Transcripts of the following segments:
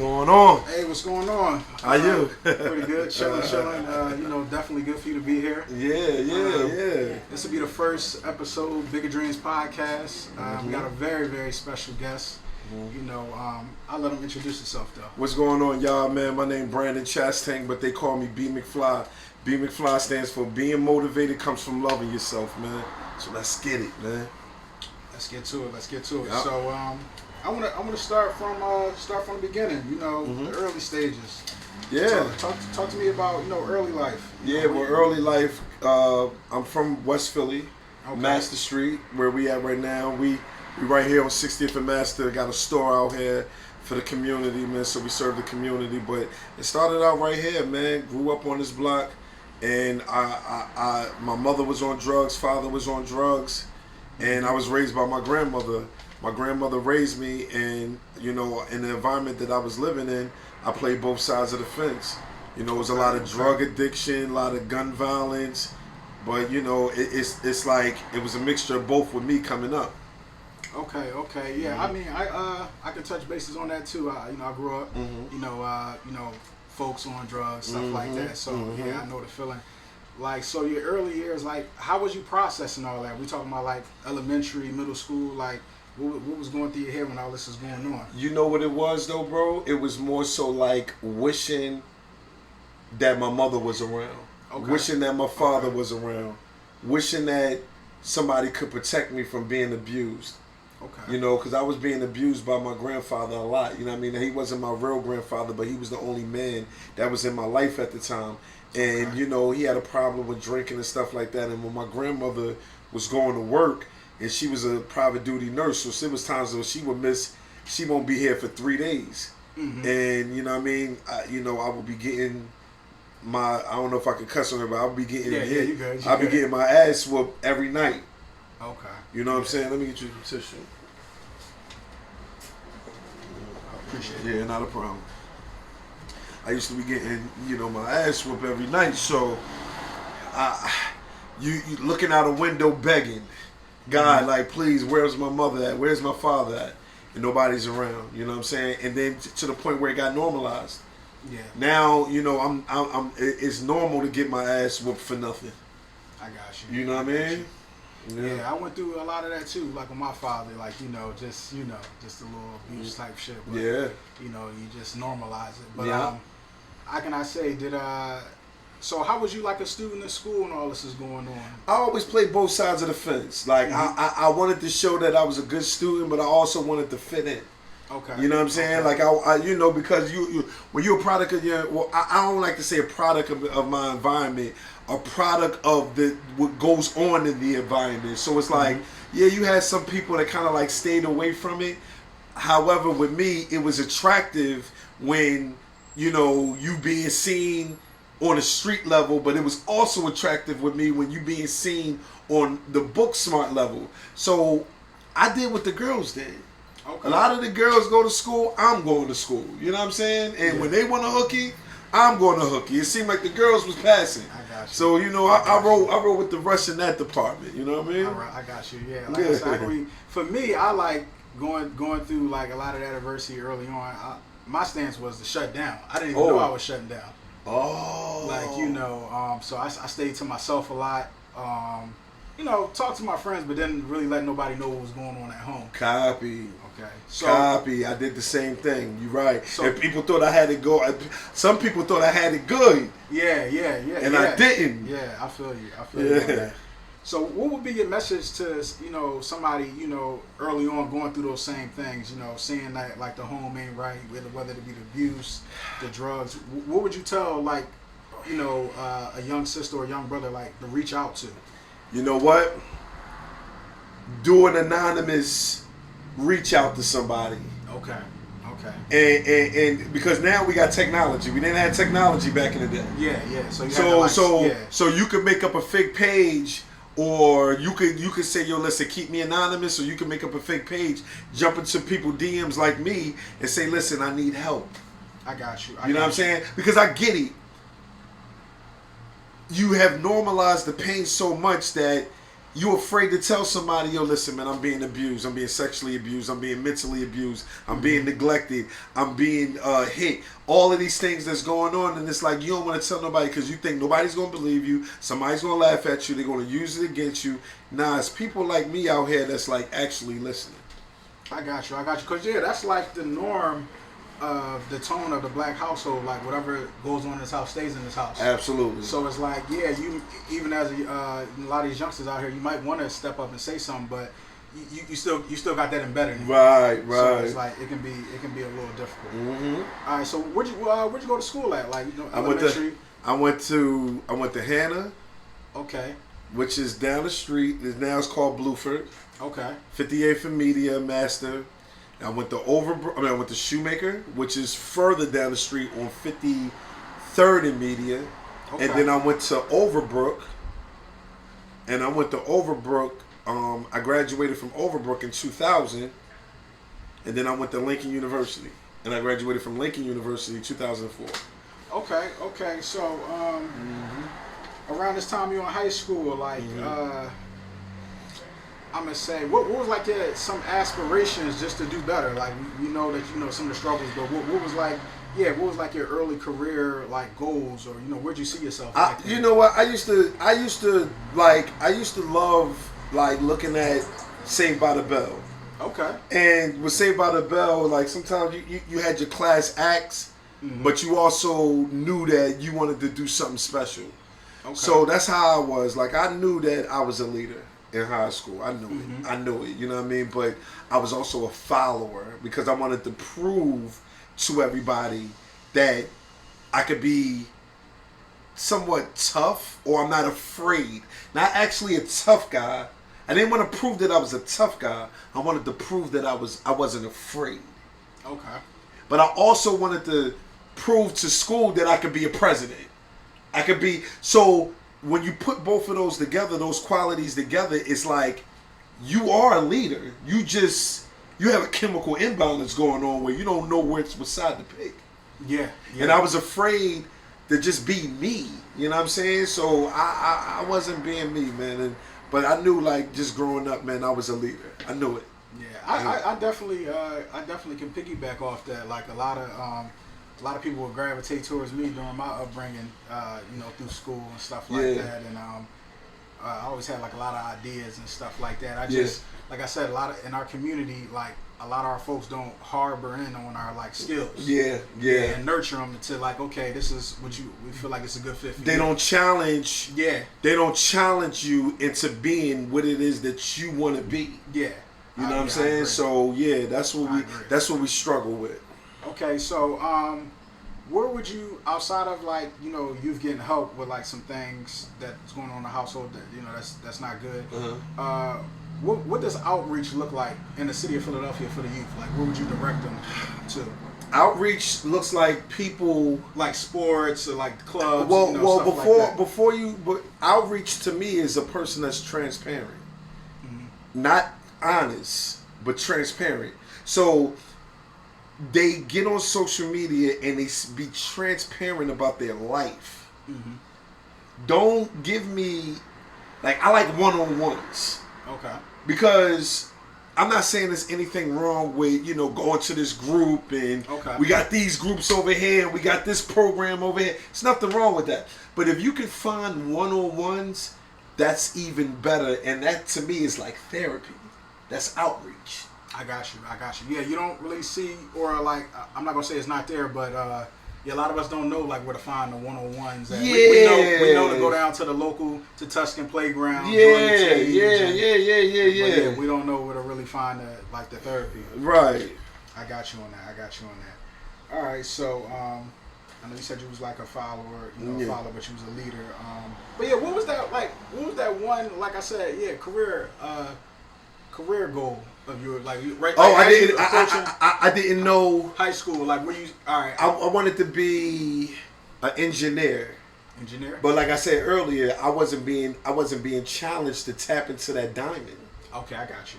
going on? Hey, what's going on? How you? Pretty good. Chilling. Definitely good for you to be here. Yeah. This will be the first episode, Bigger Dreams podcast. We got a very, very special guest. I'll let him introduce himself though. What's going on, y'all, man? My name Brandon Chastain, but they call me Bmcfly. Bmcfly stands for being motivated comes from loving yourself, man. So let's get it, man. Let's get to it. Yep. So I want to start from the beginning. The early stages. Yeah. Talk to me about early life. Early life. I'm from West Philly, Okay. Master Street, where we at right now. We right here on 60th and Master. Got a store out here for the community, man. So we serve the community. But it started out right here, man. Grew up on this block, and my mother was on drugs, father was on drugs, and I was raised by my grandmother. My grandmother raised me, and in the environment that I was living in, I played both sides of the fence. It was a lot of drug addiction, a lot of gun violence, but it's like it was a mixture of both with me coming up. Okay, yeah. I mean, I can touch bases on that too. I grew up, folks on drugs, stuff like that. So yeah, I know the feeling. Like, so your early years, like, how was you processing all that? We talking about like elementary, middle school, like. What was going through your head when all this was going on? You know what it was though, bro? It was more so like wishing that my mother was around. Okay. Wishing that my father was around. Wishing that somebody could protect me from being abused. Okay. Because I was being abused by my grandfather a lot. You know what I mean? He wasn't my real grandfather, but he was the only man that was in my life at the time. And, okay. He had a problem with drinking and stuff like that. And when my grandmother was going to work, and she was a private duty nurse, so there was times where she won't be here for 3 days. Mm-hmm. And you know what I mean? I would be getting I don't know if I can cuss on her, but I would be getting hit. I'd be getting my ass whooped every night. Okay. You know what I'm saying? Let me get you some tissue. I appreciate it. Yeah, not a problem. I used to be getting, my ass whooped every night, so you looking out a window begging. God, like, please, where's my mother at? Where's my father at? And nobody's around. You know what I'm saying? And then to the point where it got normalized. Yeah. Now, I'm. It's normal to get my ass whooped for nothing. I got you. You know what I mean? Yeah, I went through a lot of that too. Like with my father, like just a little abuse type shit. But, you just normalize it. But how can I say So how was you like a student in school when all this is going on? I always played both sides of the fence. Like I wanted to show that I was a good student, but I also wanted to fit in. Okay. You know what I'm saying? Okay. Like I because you when you're a product of I don't like to say a product of my environment, a product of what goes on in the environment. So it's like, you had some people that kind of like stayed away from it. However, with me, it was attractive when you being seen on a street level, but it was also attractive with me when you being seen on the book smart level. So I did what the girls did. Okay. A lot of the girls go to school, I'm going to school. You know what I'm saying? And when they want a hooky, I'm going to hooky. It seemed like the girls was passing. I got you. So I roll with the rush in that department. You know what I mean? All right, I got you. Yeah. Like I said, for me, I like going through like a lot of that adversity early on. My stance was to shut down. I didn't even know I was shutting down. Oh. Like, so I stayed to myself a lot. Talk to my friends, but didn't really let nobody know what was going on at home. Copy. Okay. So, Copy. I did the same thing. You're right. So, and people thought I had it go. Some people thought I had it good. Yeah. And I didn't. Yeah, I feel you. on that. So what would be your message to, somebody, early on going through those same things, seeing that like the home ain't right, whether it be the abuse, the drugs, what would you tell like, a young sister or a young brother like to reach out to? You know what? Do an anonymous reach out to somebody. Okay. And because now we got technology. We didn't have technology back in the day. Yeah. So you could make up a fake page. Or you could say, yo, listen, keep me anonymous, or you can make up a fake page, jump into people DMs like me and say, listen, I need help. I got you. You know what I'm saying? Because I get it. You have normalized the pain so much that you afraid to tell somebody, yo, listen, man, I'm being abused. I'm being sexually abused. I'm being mentally abused. I'm being neglected. I'm being hit. All of these things that's going on. And it's like, you don't want to tell nobody because you think nobody's going to believe you. Somebody's going to laugh at you. They're going to use it against you. Nah, it's people like me out here that's like actually listening. I got you. Because, yeah, that's like the norm of the tone of the black household. Like, whatever goes on in this house stays in this house. Absolutely. So it's like, yeah, you even as a lot of these youngsters out here, you might want to step up and say something, but you still got that embedded in you. Right. So it's like it can be a little difficult. Mm-hmm. All right. So where'd you go to school at? Like, you know, I went to Hannah. Okay. Which is down the street. Now it's called Blueford. Okay. 58th and Media Master. I went to Shoemaker, which is further down the street on 53rd and Media. Okay. And then I went to Overbrook. I graduated from Overbrook in 2000. And then I went to Lincoln University. And I graduated from Lincoln University in 2004. Okay. So, around this time you were in high school, like, I'm gonna say, what was like some aspirations just to do better? Like, we know that you know some of the struggles, but what was like your early career like goals, or where'd you see yourself? You know what? I used to love like looking at Saved by the Bell. Okay. And with Saved by the Bell, like sometimes you had your class acts, but you also knew that you wanted to do something special. Okay. So that's how I was. Like I knew that I was a leader in high school. I knew it. I knew it. You know what I mean? But I was also a follower because I wanted to prove to everybody that I could be somewhat tough, or I'm not afraid. Not actually a tough guy. I didn't want to prove that I was a tough guy. I wanted to prove that I wasn't afraid. Okay. But I also wanted to prove to school that I could be a president. I could be so. When you put both of those together, those qualities together, it's like you are a leader. You have a chemical imbalance going on where you don't know what side to pick. Yeah. And I was afraid to just be me. You know what I'm saying? So I wasn't being me, man. But I knew, like, just growing up, man, I was a leader. I knew it. Yeah, I definitely can piggyback off that. Like a lot of people would gravitate towards me during my upbringing, through school and stuff like that. And I always had like a lot of ideas and stuff like that. Like I said, in our community, like a lot of our folks don't harbor in on our like skills. Yeah. And nurture them to like, okay, this is what we feel like it's a good fit for you. They don't challenge. Yeah. They don't challenge you into being what it is that you want to be. Yeah. You know what I'm saying? So yeah, that's what we struggle with. Okay, so where would you, outside of like you've getting help with like some things that's going on in the household that that's not good. What does outreach look like in the city of Philadelphia for the youth? Like, where would you direct them to? Outreach looks like people like sports or like clubs. But outreach to me is a person that's transparent, not honest, but transparent. So they get on social media and they be transparent about their life. Don't give me I like one-on-ones. Okay. Because I'm not saying there's anything wrong with, going to this group and we got these groups over here and we got this program over here. There's nothing wrong with that. But if you can find one-on-ones, that's even better. And that to me is like therapy. That's outreach. I got you. Yeah, you don't really see, or like, I'm not going to say it's not there, but a lot of us don't know like where to find the one-on-ones. Yeah. We know to go down to the local, to Tuscan Playground. Yeah. We don't know where to really find the therapy. Right. I got you on that. All right, so I know you said you was like a follower, follower, but you was a leader. But yeah, what was that one, like I said, career goal of yours? Like, right? I didn't know high school. Like, were you? All right. I wanted to be an engineer. But like I said earlier, I wasn't being challenged to tap into that diamond. Okay, I got you.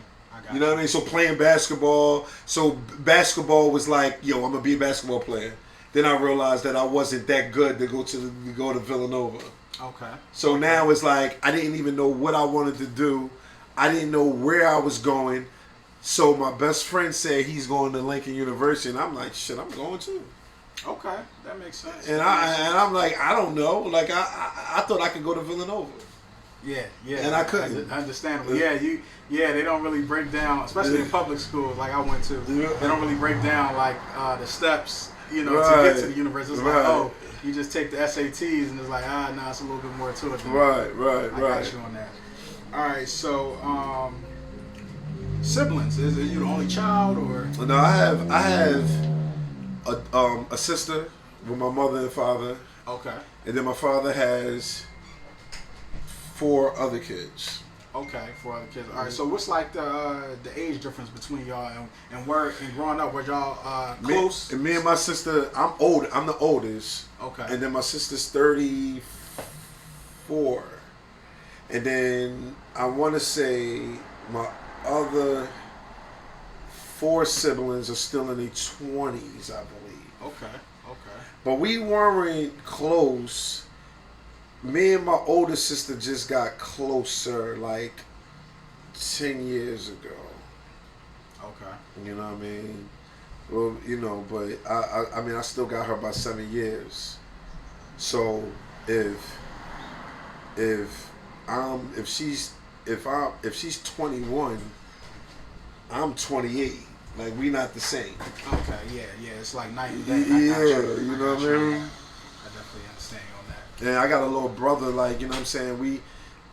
You know what I mean? So playing basketball. So basketball was like, yo, I'm gonna be a basketball player. Then I realized that I wasn't that good to go to Villanova. Okay. So now it's like I didn't even know what I wanted to do. I didn't know where I was going. So my best friend said he's going to Lincoln University, and I'm like, shit, I'm going too. Okay, that makes sense. And I'm like, I don't know. Like I thought I could go to Villanova. Yeah, And I couldn't. Understandable. Yeah, they don't really break down, especially in public schools like I went to. They don't really break down like the steps, to get to the university. It's like, oh, you just take the SATs, and it's like, no, it's a little bit more to it. Right. I got you on that. All right, so siblings. Is you the only child or? No, I have a sister with my mother and father. Okay. And then my father has 4 other kids. Okay, 4 other kids. All right. So what's like the age difference between y'all and growing up? Were y'all close? Me and my sister, I'm old. I'm the oldest. Okay. And then my sister's 34. And then I want to say my other 4 siblings are still in their 20s, I believe. Okay. But we weren't close. Me and my older sister just got closer like 10 years ago. Okay. You know what I mean? Well, but I mean, I still got her by 7 years. So if she's 21, I'm 28. Like, we not the same. Okay, yeah, it's like night and day. Yeah, you know what I mean? I definitely understand you on that. And I got a little brother, like, you know what I'm saying?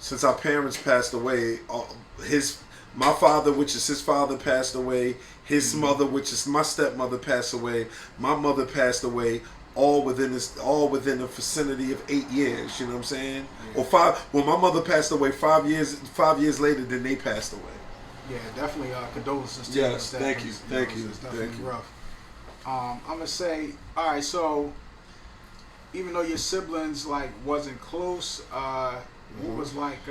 Since our parents passed away, my father, which is his father, passed away. His mother, which is my stepmother, passed away. My mother passed away. All within the vicinity of 8 years. You know what I'm saying? Yeah. Or 5. When my mother passed away, 5 years later, then they passed away. Yeah, definitely condolences to you. Yes, thank you. It's definitely rough. I'm gonna say, all right. So, even though your siblings like wasn't close, what was like?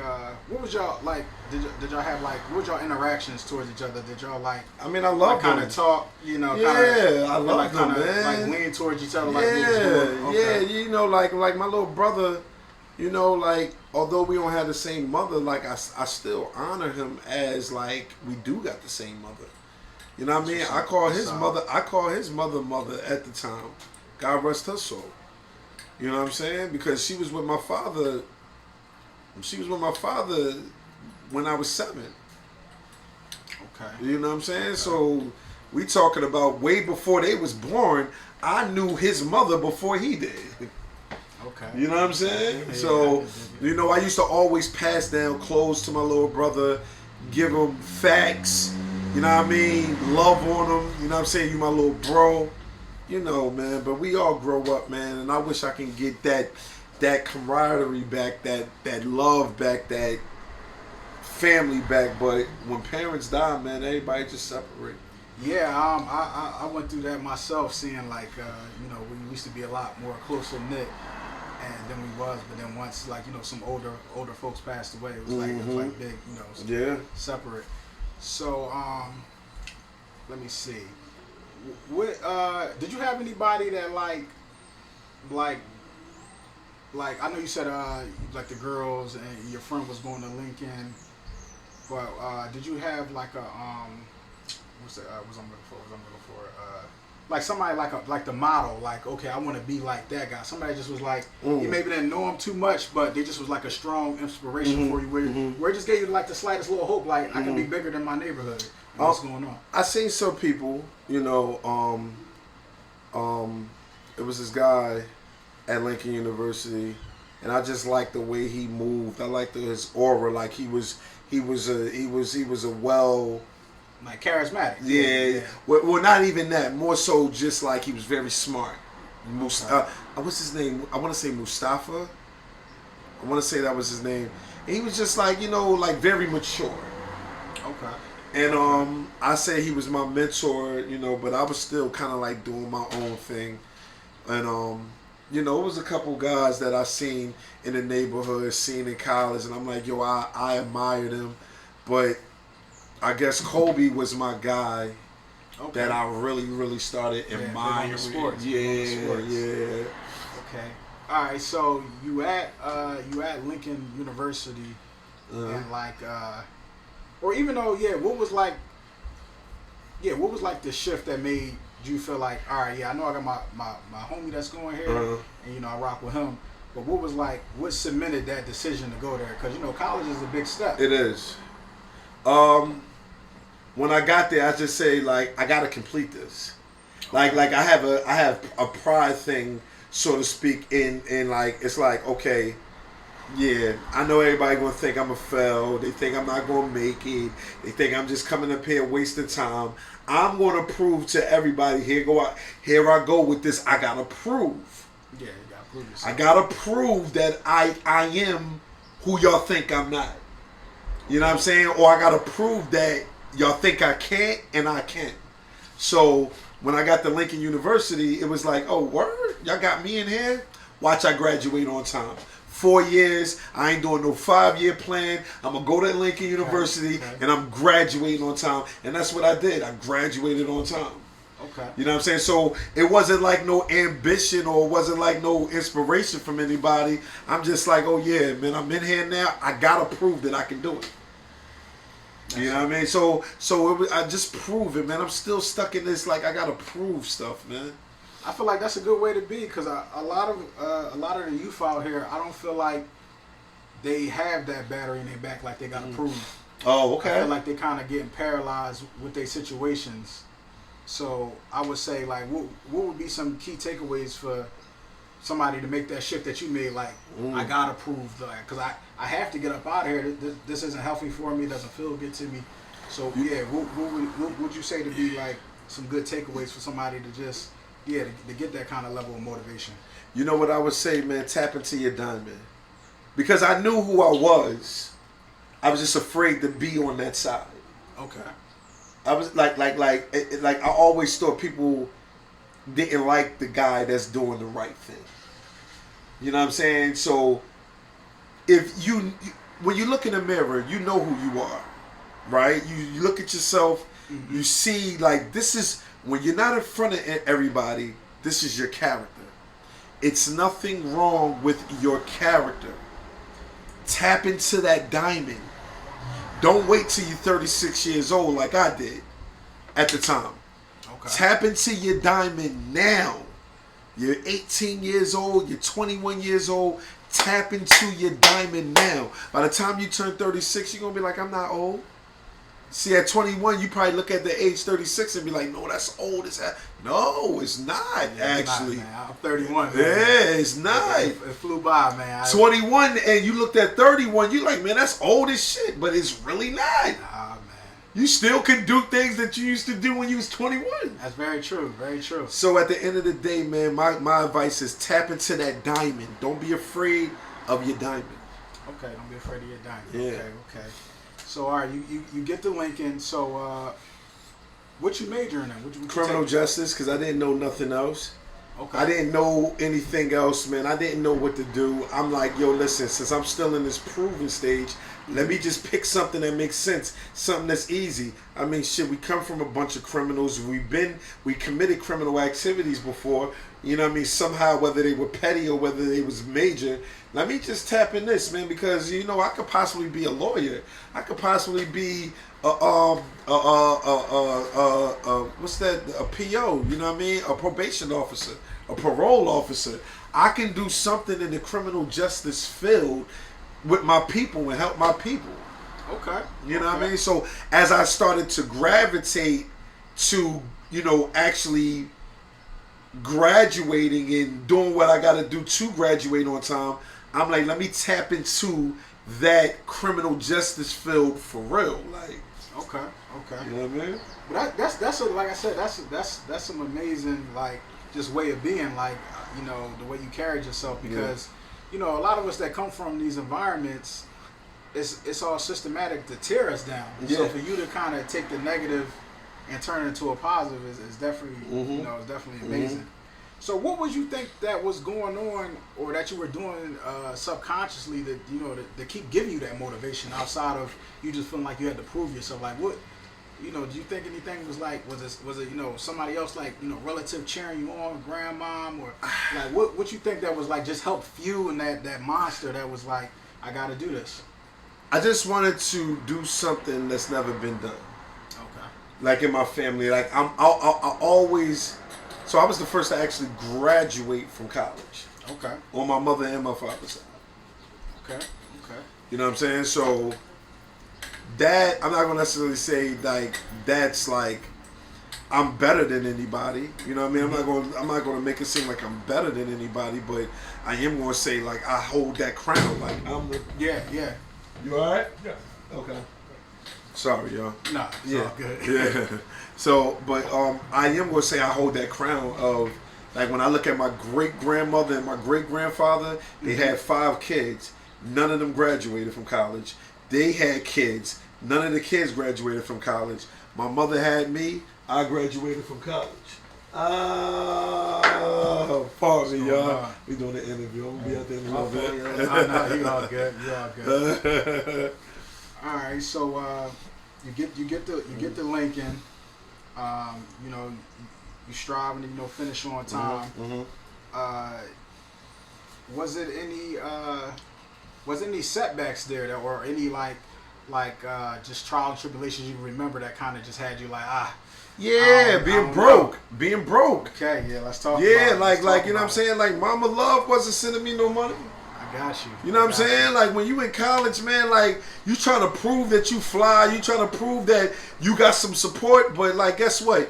What was y'all like? Did y'all have like? What was y'all interactions towards each other? Did y'all like? I mean, I love kind of talk. Yeah, I love them, man. Like lean towards each other. Yeah, like my little brother. Like, although we don't have the same mother, like I still honor him as like we do got the same mother. You know what I mean? I call his mother mother at the time. God rest her soul. You know what I'm saying? Because she was with my father. She was with my father when I was 7. Okay. You know what I'm saying? Okay. So we talking about way before they was born. I knew his mother before he did. Okay. You know what I'm saying? Yeah, so, I used to always pass down clothes to my little brother, give him facts, you know what I mean? Love on him, you know what I'm saying? You my little bro, man. But we all grow up, man, and I wish I can get that camaraderie back, that love back, that family back. But when parents die, man, everybody just separate. Yeah, I went through that myself, seeing like, we used to be a lot more closer knit. And then we was, but then once like some older folks passed away, it was like big, separate. So let me see. What did you have anybody that like I know you said like the girls and your friend was going to Lincoln, but did you have like a what's I'm looking for? Like somebody like the model, like, okay, I want to be like that guy. Somebody just was like, you maybe didn't know him too much, but they just was like a strong inspiration for you, where it just gave you like the slightest little hope, like I can be bigger than my neighborhood. What's going on? I seen some people, it was this guy at Lincoln University, and I just liked the way he moved. I liked his aura, like he was a well. Like charismatic. Yeah. Well, not even that. More so, just like he was very smart. What's his name? I want to say Mustafa. I want to say that was his name. And he was just like like very mature. Okay. And I say he was my mentor, but I was still kind of like doing my own thing. And it was a couple guys that I seen in the neighborhood, seen in college, and I'm like, yo, I admired him, but I guess Kobe was my guy that I really, really started admiring. Sports. Yeah. Okay. All right, so you at Lincoln University, and like, or even though, what was like, the shift that made you feel like, all right, I know I got my homie that's going here, and I rock with him. But what cemented that decision to go there? Because college is a big step. It is. When I got there, I just say like I gotta complete this. Like I have a pride thing, so to speak. In like it's like okay, yeah, I know everybody gonna think I'm a fail. They think I'm not gonna make it. They think I'm just coming up here wasting time. I'm gonna prove to everybody. Here I go with this. I gotta prove. Yeah, you gotta prove yourself. I gotta prove that I am who y'all think I'm not. You know what I'm saying? Or I gotta prove that y'all think I can't and I can. So when I got to Lincoln University, it was like, oh, word? Y'all got me in here? Watch I graduate on time. 4 years, I ain't doing no 5-year plan. I'm going to go to Lincoln University and I'm graduating on time. And that's what I did. I graduated on time. Okay. You know what I'm saying? So it wasn't like no ambition or it wasn't like no inspiration from anybody. I'm just like, oh yeah, man, I'm in here now. I got to prove that I can do it. You know what I mean? So I just prove it, man. I'm still stuck in this, like, I got to prove stuff, man. I feel like that's a good way to be, because a lot of the youth out here, I don't feel like they have that battery in their back, like they got to prove. Oh, okay. I feel like they kind of getting paralyzed with their situations. So I would say, like, what would be some key takeaways for somebody to make that shift that you made? Like, I gotta prove that, because I have to get up out of here. This isn't healthy for me. It doesn't feel good to me. So what would you say to be like some good takeaways for somebody to just to get that kind of level of motivation? You know what I would say, man? Tap into your diamond, because I knew who I was. I was just afraid to be on that side. Okay. I was like I always thought people didn't like the guy that's doing the right thing. You know what I'm saying? So when you look in the mirror, you know who you are, right? You look at yourself, you see, like, this is, when you're not in front of everybody, this is your character. It's nothing wrong with your character. Tap into that diamond. Don't wait till you're 36 years old like I did at the time. Okay. Tap into your diamond now. You're 18 years old, you're 21 years old. Tap into your diamond now. By the time you turn 36, you're going to be like, I'm not old. See, at 21, you probably look at the age 36 and be like, no, that's old as hell. No, it's not, actually. It's not, man. I'm 31, man. Yeah, it's not. It flew by, man. 21, and you looked at 31, you like, man, that's old as shit, but it's really not. Nah, man. You still can do things that you used to do when you was 21. That's very true, very true. So at the end of the day, man, my advice is tap into that diamond. Don't be afraid of your diamond. Okay, don't be afraid of your diamond. Yeah. Okay. So, all right, you get to Lincoln. So, what you majoring in? What Criminal justice, because I didn't know nothing else. Okay. I didn't know anything else, man. I didn't know what to do. I'm like, yo, listen, since I'm still in this proving stage, let me just pick something that makes sense, something that's easy. I mean, shit, we come from a bunch of criminals. We committed criminal activities before. You know what I mean? Somehow, whether they were petty or whether they was major, let me just tap in this, man, because, you know, I could possibly be a lawyer. I could possibly be what's that? A PO, you know what I mean? A probation officer, a parole officer. I can do something in the criminal justice field with my people and help my people. Okay. You know what I mean? So as I started to gravitate to, you know, actually graduating and doing what I got to do to graduate on time, I'm like, let me tap into that criminal justice field for real. Like, okay. You know what I mean? But that's like I said, that's some amazing, like, just way of being, like, you know, the way you carried yourself, because you know, a lot of us that come from these environments, it's all systematic to tear us down. Yeah. So for you to kind of take the negative and turn it into a positive is definitely, you know, it's definitely amazing. So what would you think that was going on, or that you were doing subconsciously, that, you know, to keep giving you that motivation outside of you just feeling like you had to prove yourself? Like, you know, do you think anything was it you know, somebody else, like, you know, relative cheering you on, grandmom, or like what you think that was like just helped fuel and that monster that was like, I got to do this? I just wanted to do something that's never been done. Okay. Like in my family, like I always. So I was the first to actually graduate from college. Okay. On my mother and my father's side. Okay. Okay. You know what I'm saying? So that, I'm not gonna necessarily say like that's like I'm better than anybody. You know what I mean? I'm not gonna make it seem like I'm better than anybody, but I am gonna say like I hold that crown. Like I'm the. Yeah. Yeah. You all right? Yeah. Okay. Sorry, y'all. Nah, it's all good. Yeah. So, but I am gonna say I hold that crown of, like, when I look at my great grandmother and my great grandfather, they had 5 kids. None of them graduated from college. They had kids. None of the kids graduated from college. My mother had me. I graduated from college. Pardon me, y'all. We doing the interview. I'm gonna be out there in a little bit. No, you all good. You all good. All right, so you get the Lincoln. You know, you striving to, you know, finish on time. Was it any setbacks there that, or any like just trial and tribulations you remember that kind of just had you like Yeah, being broke. Okay, yeah, let's talk. Yeah, about like you know what I'm saying? Like Mama Love wasn't sending me no money. I got you. You know what I'm saying? Like when you in college, man, like you trying to prove that you fly, you trying to prove that you got some support, but like guess what?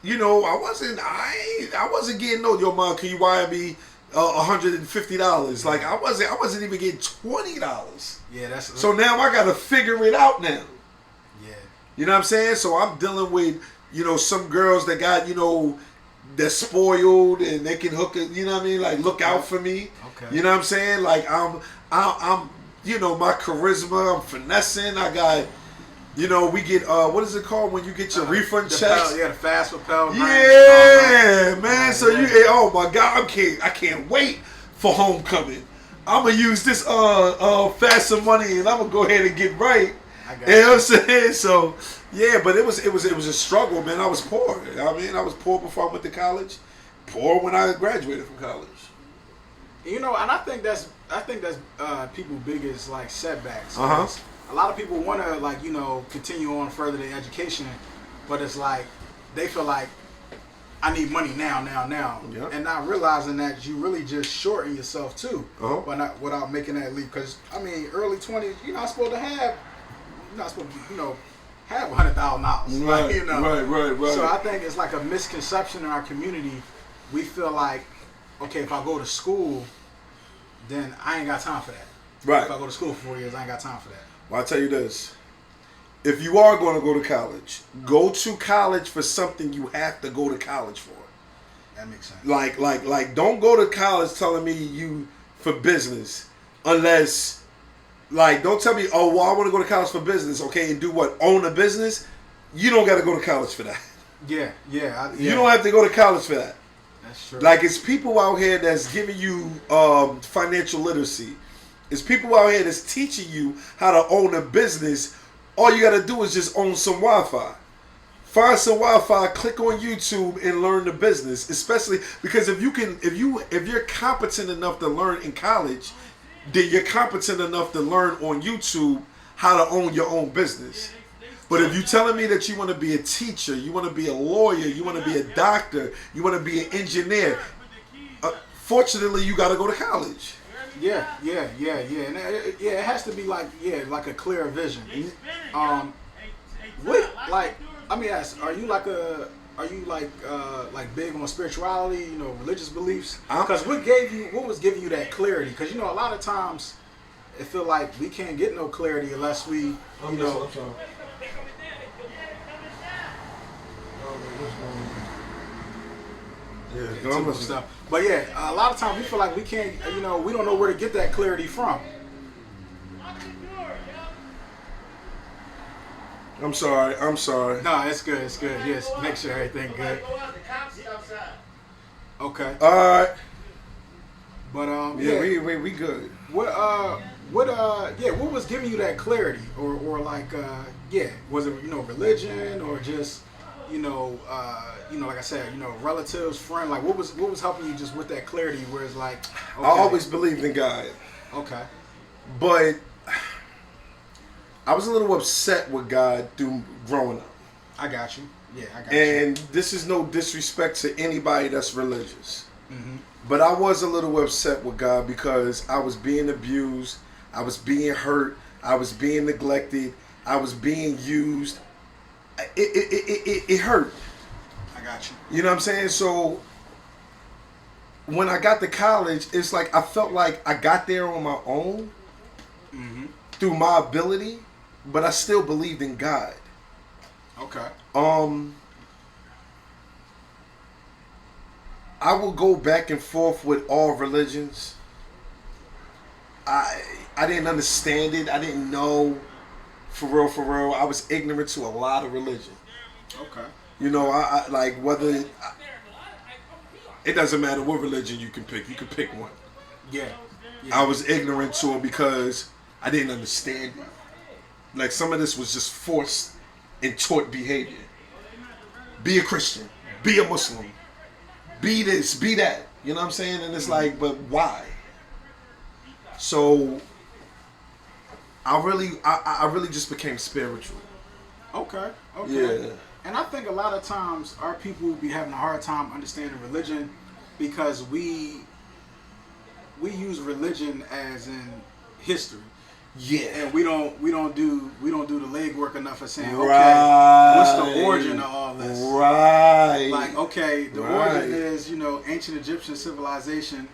You know, I wasn't getting no, yo mom, can you wire me $150? Like I wasn't even getting $20. Yeah, that's so now I gotta figure it out now. Yeah. You know what I'm saying? So I'm dealing with, you know, some girls that got, you know, they're spoiled and they can hook it, you know what I mean? Like look out for me. Okay. You know what I'm saying? Like I'm you know, my charisma, I'm finessing, I got, you know, we get what is it called when you get your refund checks? The fast propel. Yeah, man. So you, oh my God, I can't wait for homecoming. I'm gonna use this FAFSA money and I'm gonna go ahead and get right. You know what I'm saying? So yeah, but it was a struggle, man. I was poor. I mean, I was poor before I went to college. Poor when I graduated from college. You know, and I think that's people's biggest like setbacks. A lot of people want to, like, you know, continue on further their education, but it's like they feel like I need money now, yep. and not realizing that you really just shorten yourself too, without making that leap. Because I mean, early 20s, you're not supposed to have $100,000. Right, like, you know, right. So I think it's like a misconception in our community. We feel like, okay, if I go to school, then I ain't got time for that. Right. If I go to school for 4 years, I ain't got time for that. Well, I'll tell you this. If you are going to go to college for something you have to go to college for. That makes sense. Like don't go to college telling me you for business unless, like, don't tell me, oh, well, I want to go to college for business, okay, and do what? Own a business? You don't got to go to college for that. Yeah. You don't have to go to college for that. That's true. Like, it's people out here that's giving you financial literacy. It's people out here that's teaching you how to own a business. All you got to do is just own some Wi-Fi. Find some Wi-Fi, click on YouTube, and learn the business. Especially because if you're competent enough to learn in college, then you're competent enough to learn on YouTube how to own your own business. But if you're telling me that you want to be a teacher, you want to be a lawyer, you want to be a doctor, you want to be an engineer, fortunately, you got to go to college. Yeah, and it has to be like a clear vision. What, like, I mean, are you like big on spirituality, you know, religious beliefs? Because what was giving you that clarity? Because, you know, a lot of times it feel like we can't get no clarity unless we, you know. Yeah, stuff. But yeah, a lot of times we feel like we can't, you know, we don't know where to get that clarity from. I'm sorry. No, it's good. Yes, make sure everything good. Okay. All right. But yeah, we good. What What what was giving you that clarity, or like was it religion, or just like I said, relatives, friend, like what was helping you just with that clarity where it's like, okay. I always believed in God. Okay. But I was a little upset with God through growing up. I got you. Yeah, I got you. And this is no disrespect to anybody that's religious. Mm-hmm. But I was a little upset with God because I was being abused. I was being hurt. I was being neglected. I was being used. It hurt. I got you. You know what I'm saying? So when I got to college, it's like I felt like I got there on my own through my ability, but I still believed in God. Okay. I will go back and forth with all religions. I didn't understand it. I didn't know. For real. I was ignorant to a lot of religion. Okay. I like whether it doesn't matter what religion you can pick. You can pick one. Yeah. I was ignorant to it because I didn't understand it. Like some of this was just forced and taught behavior. Be a Christian. Be a Muslim. Be this. Be that. You know what I'm saying? And it's like, but why? So I really just became spiritual. Okay. Yeah. And I think a lot of times our people be having a hard time understanding religion because we use religion as in history. Yeah. And we don't do the legwork enough of saying, okay, right. What's the origin of all this? Right. Like, okay, the right. origin is, ancient Egyptian civilization,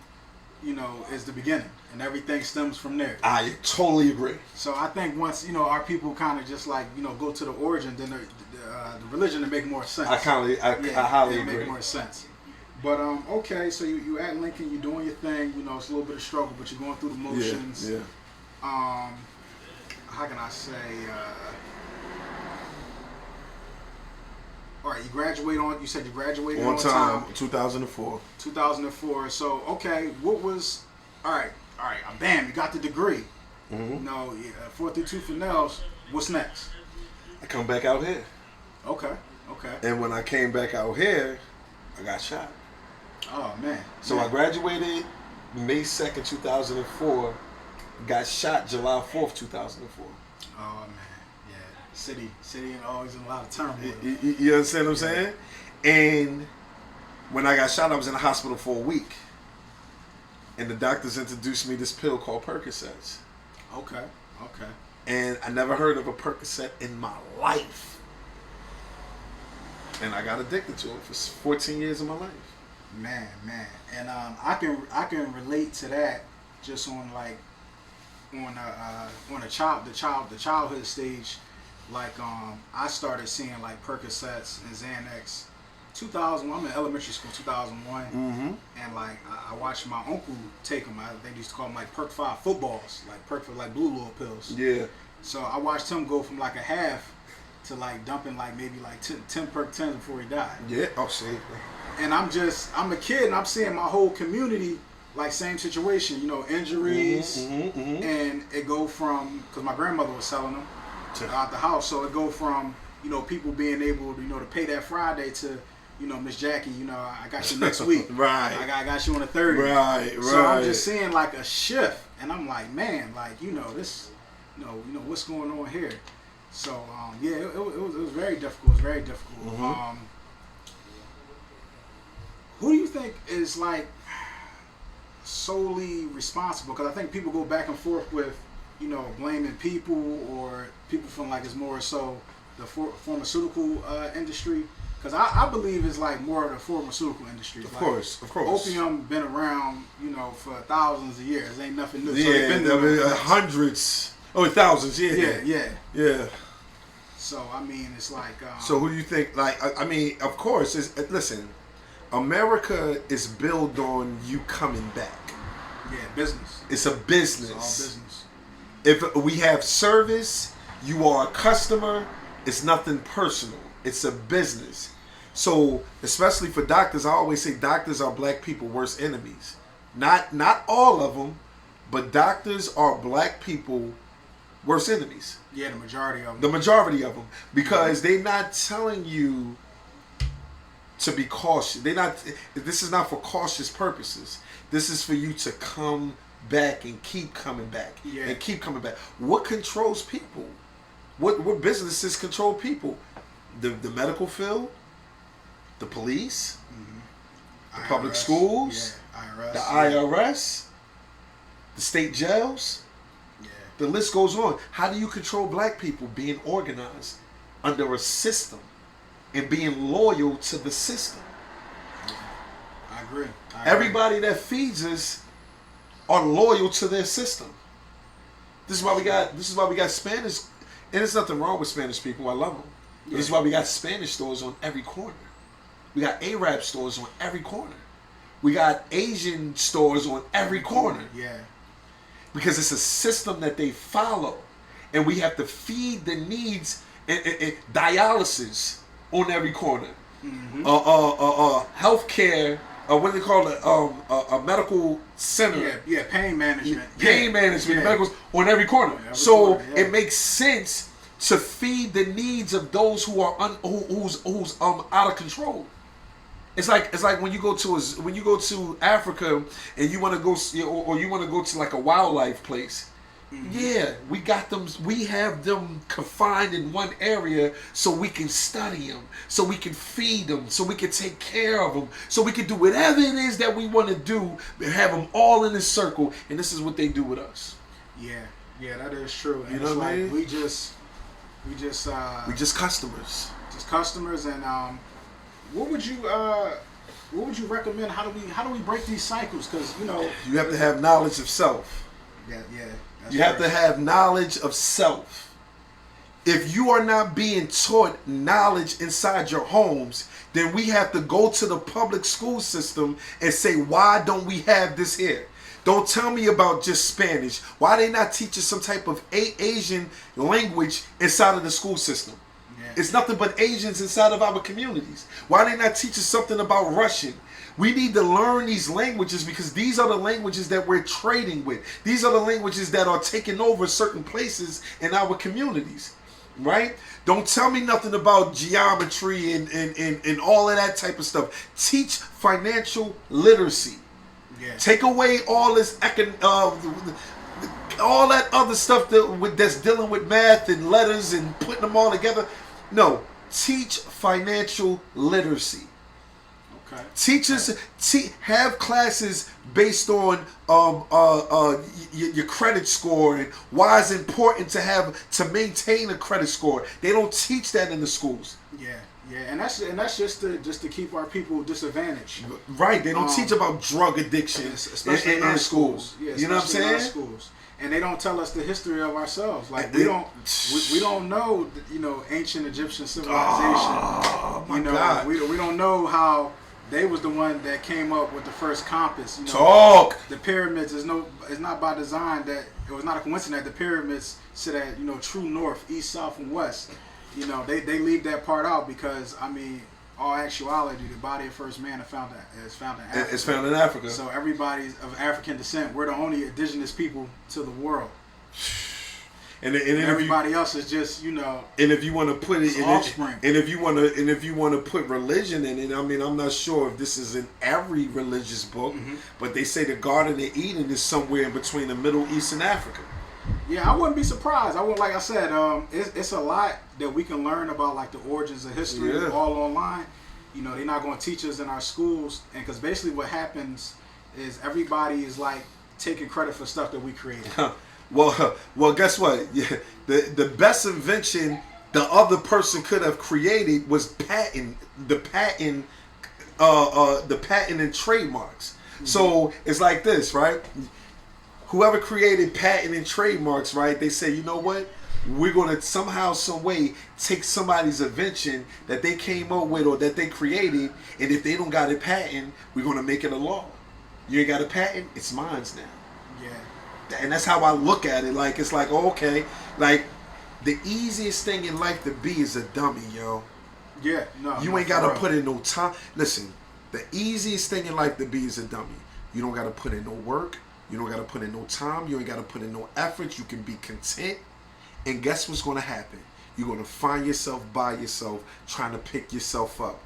is the beginning. And everything stems from there. I totally agree. So I think once our people kind of just like go to the origin, then the religion will make more sense. I highly agree. Make more sense. But okay, so you at Lincoln, you're doing your thing. It's a little bit of struggle, but you're going through the motions. Yeah. How can I say? All right, you said you graduated on time. 2004. 2004. So okay, what was? All right. Bam, you got the degree. Mm-hmm. 432 for Nels. What's next? I come back out here. Okay. And when I came back out here, I got shot. Oh man. So I graduated May 2nd, 2004. Got shot July 4th, 2004. Oh man. Yeah. City always in a lot of turmoil. You understand what I'm saying? And when I got shot, I was in the hospital for a week. And the doctors introduced me this pill called Percocets. Okay. And I never heard of a Percocet in my life. And I got addicted to it for 14 years of my life. Man. And I can relate to that just on like on the childhood stage. Like I started seeing like Percocets and Xanax 2000. I'm in elementary school, 2001, and like I watched my uncle take them. They used to call them like Perk 5 footballs, like Perk for like blue little pills. Yeah. So I watched him go from like a half to like dumping like maybe like 10 Perk 10s before he died. Yeah. Oh, see. And I'm a kid, and I'm seeing my whole community like same situation. Injuries, and it go from because my grandmother was selling them out the house, so it go from people being able to to pay that Friday to Miss Jackie, I got you next week. Right. I got you on the 30th. Right. So I'm just seeing like a shift, and I'm like, man, like this, what's going on here? So it was very difficult. It was very difficult. Who do you think is like solely responsible? Because I think people go back and forth with blaming people or people from like it's more so the pharmaceutical industry. Because I believe it's like more of the pharmaceutical industry. Of like, course. Opium been around, for thousands of years. Ain't nothing new. Yeah, so hundreds. Oh, thousands. Yeah. So I mean, it's like. So who do you think? Like, I mean, of course. Listen, America is built on you coming back. Yeah, business. It's a business. It's all business. If we have service, you are a customer. It's nothing personal. It's a business. So, especially for doctors, I always say doctors are black people's worst enemies. Not all of them, but doctors are black people worst enemies. Yeah, the majority of them. The majority of them, because they're not telling you to be cautious. They're not. This is not for cautious purposes. This is for you to come back and keep coming back and keep coming back. What controls people? What businesses control people? The medical field, the police, the IRS, public schools, IRS, the IRS, the state jails. Yeah. The list goes on. How do you control black people? Being organized under a system and being loyal to the system. I agree. Everybody that feeds us are loyal to their system. This is why we got Spanish, and there's nothing wrong with Spanish people. I love them. Yeah. This is why we got Spanish stores on every corner. We got Arab stores on every corner. We got Asian stores on every corner. Yeah. Because it's a system that they follow, and we have to feed the needs and dialysis on every corner. Healthcare. What do they call it? A medical center. Yeah, pain management. Pain management, medicals on every corner. It makes sense to feed the needs of those who are who's out of control. It's like when you go to Africa and you want to go or you want to go to like a wildlife place. Yeah, we got them. We have them confined in one area so we can study them, so we can feed them, so we can take care of them, so we can do whatever it is that we want to do. Have them all in a circle, and this is what they do with us. Yeah, that is true. And you know what I mean? We just customers. Just customers, and what would you recommend? How do we break these cycles? Because you have to have knowledge of self. Yeah. You have to have knowledge of self. If you are not being taught knowledge inside your homes, then we have to go to the public school system and say, why don't we have this here? Don't tell me about just Spanish. Why they not teach us some type of Asian language inside of the school system? Yeah. It's nothing but Asians inside of our communities. Why they not teach us something about Russian? We need to learn these languages because these are the languages that we're trading with. These are the languages that are taking over certain places in our communities, right? Don't tell me nothing about geometry and all of that type of stuff. Teach financial literacy. Yeah. Take away all this all that other stuff that's dealing with math and letters and putting them all together. No, teach financial literacy. Okay. Teachers have classes based on your credit score and why it's important to maintain a credit score. They don't teach that in the schools. Yeah, and that's just to keep our people disadvantaged. Right. They don't teach about drug addiction, especially in schools. Yeah, you know what I'm saying? Schools. And they don't tell us the history of ourselves. Like we don't know, ancient Egyptian civilization. Oh my God. We don't know how they was the one that came up with the first compass. Talk. The pyramids is not by design. That it was not a coincidence that the pyramids sit at true north, east, south, and west. They leave that part out because all actuality, the body of first man is found in Africa. It's found in Africa. So everybody's of African descent. We're the only indigenous people to the world. And everybody else is just And if you want to put it in offspring. And if you want to put religion in it, I'm not sure if this is in every religious book, but they say the Garden of Eden is somewhere in between the Middle East and Africa. Yeah, I wouldn't be surprised. Like I said, it's a lot that we can learn about, like the origins of history, all online. They're not going to teach us in our schools, and because basically what happens is everybody is like taking credit for stuff that we created. Well, guess what? Yeah, the best invention the other person could have created was the patent and trademarks. So it's like this, right? Whoever created patent and trademarks, right? They say, you know what? We're going to somehow, some way take somebody's invention that they came up with or that they created, and if they don't got a patent, we're going to make it a law. You ain't got a patent? It's mine now. Yeah. And that's how I look at it. Like, it's like, okay, like the easiest thing in life to be is a dummy, yo. Yeah, no. You ain't got to put in no time. Listen, the easiest thing in life to be is a dummy. You don't got to put in no work. You don't got to put in no time. You ain't got to put in no effort. You can be content. And guess what's going to happen? You're going to find yourself by yourself trying to pick yourself up.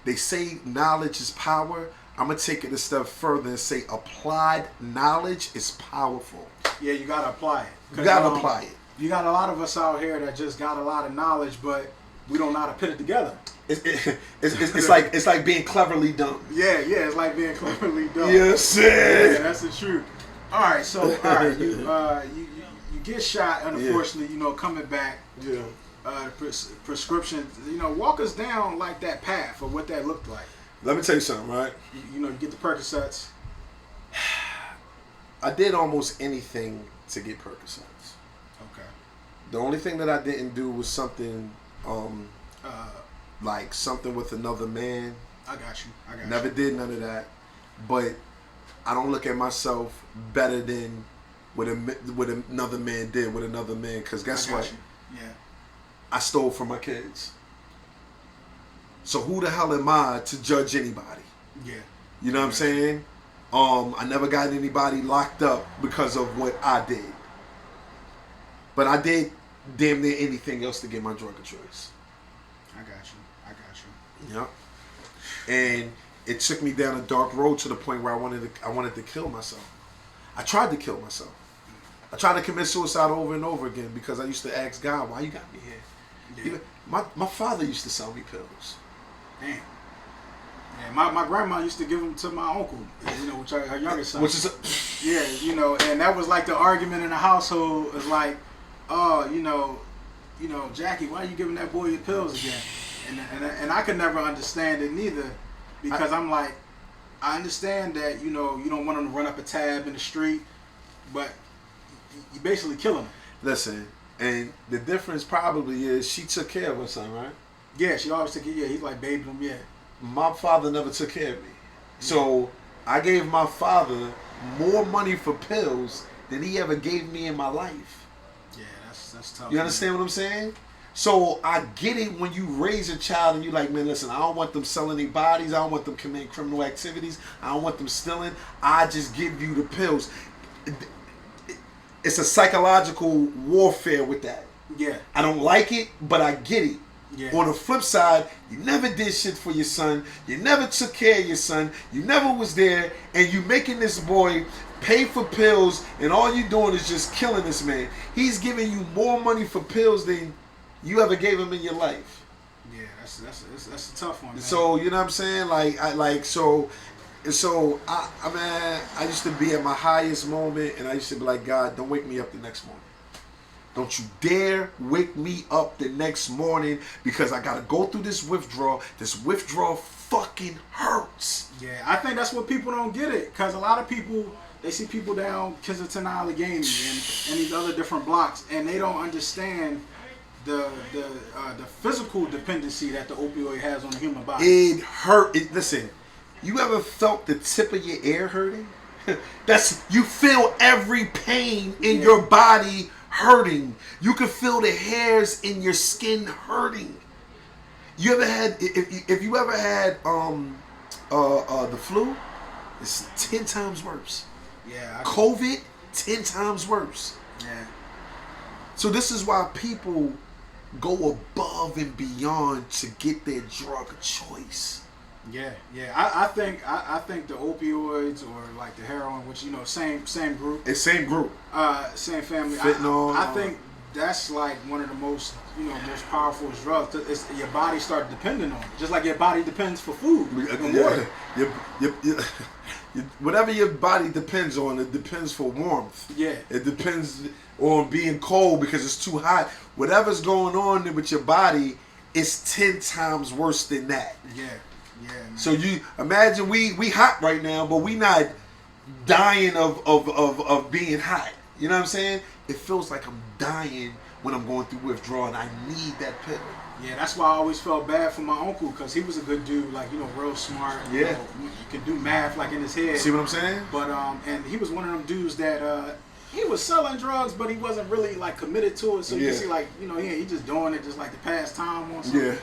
They say knowledge is power. I'm going to take it a step further and say applied knowledge is powerful. Yeah, you got to apply it. You got to apply it. You got a lot of us out here that just got a lot of knowledge, but we don't know how to put it together. It's like being cleverly dumb. Yeah, it's like being cleverly dumb. Yes, sir. Yeah, that's the truth. All right, so you get shot, unfortunately. You know, coming back. Yeah. Prescription. You know, walk us down like that path or what that looked like. Let me tell you something, right? You know, you get the Percocets. I did almost anything to get Percocets. Okay. The only thing that I didn't do was something, like something with another man. I got you. Never did none of that. But I don't look at myself better than what another man did with another man. Because guess what? Yeah. I stole from my kids. So who the hell am I to judge anybody? Yeah. You know what I'm saying? I never got anybody locked up because of what I did. But I did damn near anything else to get my drug of choice. I got you. Yep. And it took me down a dark road to the point where I wanted to kill myself. I tried to kill myself. I tried to commit suicide over and over again because I used to ask God, why you got me here? Yeah. Even, my father used to sell me pills. Damn. Yeah, my grandma used to give them to my uncle, you know, which are her youngest son. Which is yeah, you know, and that was like the argument in the household is like, oh, you know, Jackie, why are you giving that boy your pills again? And I could never understand it neither, because I'm like, I understand that, you know, you don't want him to run up a tab in the street, but you basically killing him. Listen, and the difference probably is she took care of her son, right? Yeah, she always took it. Yeah, he's like babied him. Yeah. My father never took care of me, so I gave my father more money for pills than he ever gave me in my life. Yeah, that's tough. You understand what I'm saying? So I get it when you raise a child and you're like, man, listen, I don't want them selling their bodies. I don't want them committing criminal activities. I don't want them stealing. I just give you the pills. It's a psychological warfare with that. Yeah. I don't like it, but I get it. Yeah. On the flip side, you never did shit for your son. You never took care of your son. You never was there. And you making this boy pay for pills, and all you doing is just killing this man. He's giving you more money for pills than you ever gave him in your life. Yeah, that's a tough one, man. So, you know what I'm saying? I used to be at my highest moment, and I used to be like, God, don't wake me up the next morning. Don't you dare wake me up the next morning, because I got to go through this withdrawal. This withdrawal fucking hurts. Yeah, I think that's what people don't get it, because a lot of people, they see people down Kensington Allegheny and these other different blocks, and they don't understand the physical dependency that the opioid has on the human body. It hurt. Listen, you ever felt the tip of your ear hurting? You feel every pain in your body hurting. You can feel the hairs in your skin hurting. You ever had, if you ever had the flu, it's 10 times worse. Yeah. COVID, 10 times worse. Yeah. So this is why people go above and beyond to get their drug of choice. Yeah. I think the opioids or like the heroin, which, you know, same group. It's same group. Same family. Fentanyl. I think that's like one of the most powerful drugs. Your body starts depending on it, just like your body depends for food and water. Whatever your body depends on, it depends for warmth. Yeah. It depends on being cold because it's too hot. Whatever's going on with your body is 10 times worse than that. Yeah. Yeah. Man. So you imagine we hot right now, but we not dying of being hot. You know what I'm saying? It feels like I'm dying when I'm going through withdrawal, and I need that pill. Yeah, that's why I always felt bad for my uncle, because he was a good dude, like, you know, real smart. Yeah. You could do math like in his head. See what I'm saying? But and he was one of them dudes that he was selling drugs, but he wasn't really like committed to it. So you can see, like, you know, he just doing it just like to pass time or something.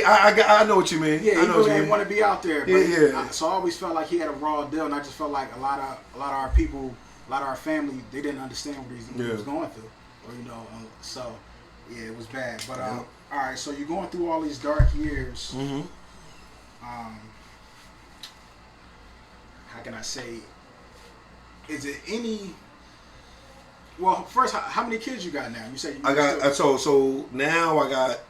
I know what you mean. Yeah, I know he didn't want to be out there. But so I always felt like he had a raw deal, and I just felt like a lot of our people, a lot of our family, they didn't understand what he was going through, or you know, so yeah, it was bad. But all right, so you're going through all these dark years. Mm-hmm. How can I say? Is it any? Well, first, how many kids you got now? You said I got so now I got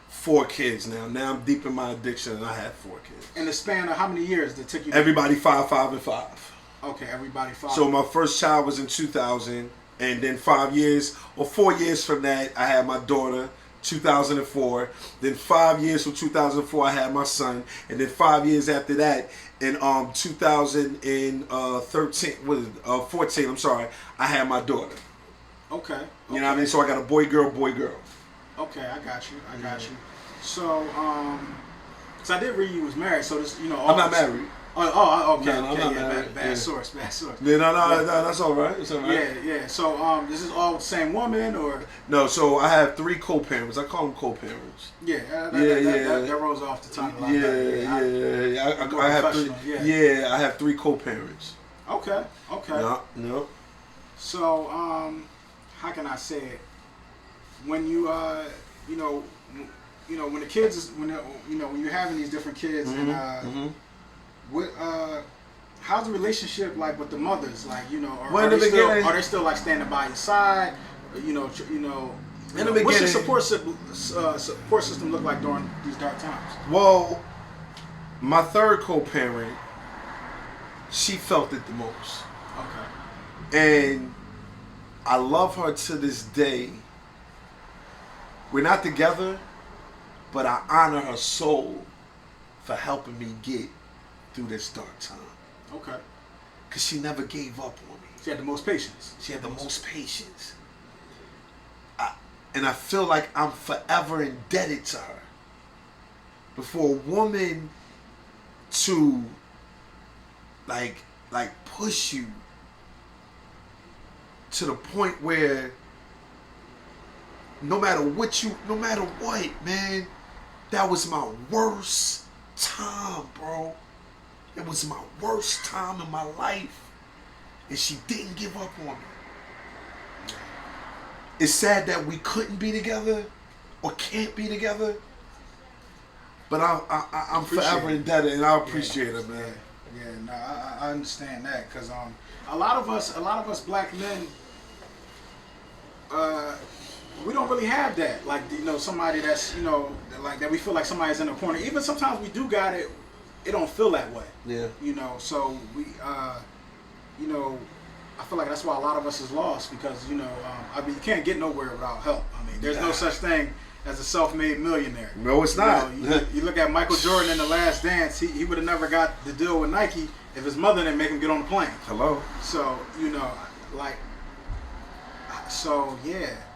4 kids now. Now I'm deep in my addiction, and I had 4 kids. In the span of how many years did it take you? Everybody 5, 5, and 5. Okay, everybody 5. So my first child was in 2000, and then 5 years or 4 years from that, I had my daughter. 2004. Then 5 years from 2004, I had my son, and then 5 years after that, in 2013, 14. I'm sorry, I had my daughter. Okay. You know what I mean? So I got a boy, girl, boy, girl. Okay, I got you. So, so I did read you was married. So this, you know, I'm not married. Oh, okay. No, I'm not married. Bad source. Yeah, no, that's all right. It's all right. Yeah. So, this is all the same woman, or no? So I have 3 co-parents. I call them co-parents. That rolls off the tongue a lot. I have 3. Yeah, I have 3 co-parents. Okay. No. So, how can I say it? When you, when the kids, when you're having these different kids, and what, how's the relationship like with the mothers? Like, you know, are they still like standing by your side? Or, in the beginning, what's your support system look like during these dark times? Well, my 3rd co-parent, she felt it the most. Okay. And I love her to this day. We're not together, but I honor her soul for helping me get through this dark time. Okay. Because she never gave up on me. She had the most patience. And I feel like I'm forever indebted to her. But for a woman to like push you to the point where no matter what, man, that was my worst time, bro. It was my worst time in my life. And she didn't give up on me. It's sad that we couldn't be together or can't be together. But I'm forever indebted, and I appreciate it, man. No, I understand that, because a lot of us black men, we don't really have that. Like, somebody that's, like that we feel like somebody's in the corner. Even sometimes we do got it, it don't feel that way. Yeah. So we, I feel like that's why a lot of us is lost, because, you can't get nowhere without help. There's no such thing as a self-made millionaire. No, it's not. You look at Michael Jordan in The Last Dance, he would have never got the deal with Nike if his mother didn't make him get on the plane. Hello. So,